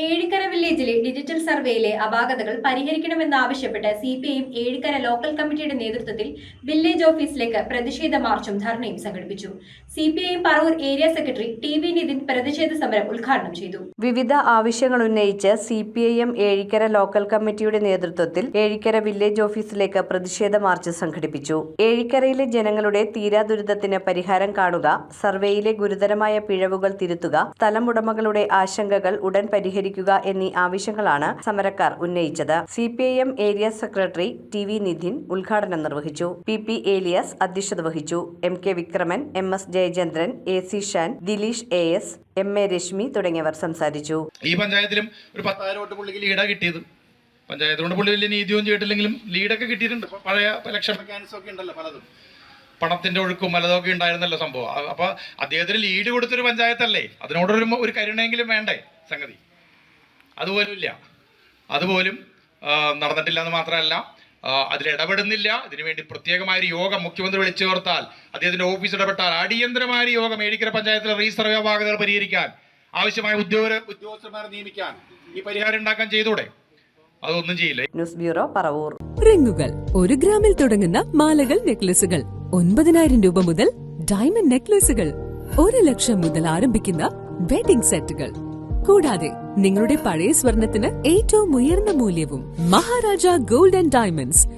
ഏഴിക്കര വില്ലേജിലെ ഡിജിറ്റൽ സർവേയിലെ അപാകതകൾ പരിഹരിക്കണമെന്നാവശ്യപ്പെട്ട് CPIM Ezhikkara local കമ്മിറ്റിയുടെ നേതൃത്വത്തിൽ വില്ലേജ് ഓഫീസിലേക്ക് പ്രതിഷേധ മാർച്ചും ധർണയും സംഘടിപ്പിച്ചു. CPIM Paravur area secretary T V. Nithin പ്രതിഷേധ സമരം ഉദ്ഘാടനം ചെയ്തു. വിവിധ ആവശ്യങ്ങൾ ഉന്നയിച്ച് സിപിഐഎം ഏഴിക്കര ലോക്കൽ കമ്മിറ്റിയുടെ നേതൃത്വത്തിൽ ഏഴിക്കര വില്ലേജ് ഓഫീസിലേക്ക് പ്രതിഷേധ മാർച്ച് സംഘടിപ്പിച്ചു. ഏഴിക്കരയിലെ ജനങ്ങളുടെ തീരാദുരിതത്തിന് പരിഹാരം കാണുക, സർവേയിലെ ഗുരുതരമായ പിഴവുകൾ തിരുത്തുക, സ്ഥലമുടമകളുടെ ആശങ്കകൾ ഉടൻ പരിഹരിക്കുക എന്നീ ആവശ്യങ്ങളാണ് സമരക്കാർ ഉന്നയിച്ചത്. CPIM area secretary T V. Nithin ഉദ്ഘാടനം നിർവഹിച്ചു. പി. ഏലിയാസ് അധ്യക്ഷത വഹിച്ചു. M K. Vikraman, M S. Jayachandran, A C. Shan, Dileesh A S., M A. Rashmi തുടങ്ങിയവർ സംസാരിച്ചു. ഈ പഞ്ചായത്തിലും ഒരു 10,000 വോട്ട് പുള്ളിക്ക് ലീഡാ കിട്ടിയത്. പഞ്ചായത്ത് കൊണ്ട് പുള്ളി വലിയ നീതിയൊന്നും ചെയ്തിട്ടില്ലെങ്കിലും ലീഡൊക്കെ കിട്ടിയിട്ടുണ്ട്. പഴയ ഇലക്ഷൻ മെക്കാനിസം ഒക്കെ ഉണ്ടല്ലോ, പലതും പണത്തിന്റെ ഒഴുക്കും പലതൊക്കെ ഉണ്ടായിരുന്നല്ലോ സംഭവം. അപ്പോൾ അദ്ദേഹത്തിന് ലീഡ് കൊടുത്തൊരു പഞ്ചായത്തല്ലേ, അതിനോടൊരു കരുണയെങ്കിലും വേണ്ടേ സംഗതി. അതുപോലും നടന്നിട്ടില്ല എന്ന് മാത്രമല്ല, അതിലിടപെടുന്നില്ല. ഇതിനുവേണ്ടി പ്രത്യേകമായൊരു യോഗം മുഖ്യമന്ത്രി വിളിച്ചു ചേർത്താൽ, അദ്ദേഹത്തിന്റെ ഓഫീസ് ഇടപെട്ടാൽ അടിയന്തരമായ യോഗം ഏഴിക്കര പഞ്ചായത്തിലെ റീസർവേ അപാകതകൾ പരിഹരിക്കാൻ ആവശ്യമായ ഉദ്യോഗസ്ഥന്മാരെ നിയമിക്കാൻ, ഈ പരിഹാരം ഉണ്ടാക്കാൻ ചെയ്തൂടെ? അതൊന്നും ചെയ്യില്ല. News bureau, Paravur. റിങ്ങുകൾ 1 ഗ്രാമിൽ തുടങ്ങുന്ന മാലകൾ, നെക്ലസുകൾ 9,000 രൂപ മുതൽ ഡയമണ്ട് നെക്ലസുകൾ 1 ലക്ഷം മുതൽ ആരംഭിക്കുന്ന വെഡിംഗ് സെറ്റുകൾ, കൂടാതെ നിങ്ങളുടെ പഴയ സ്വർണത്തിന് ഏറ്റവും ഉയർന്ന മൂല്യവും മഹാരാജ ഗോൾഡ് ആൻഡ് ഡയമണ്ട്സ്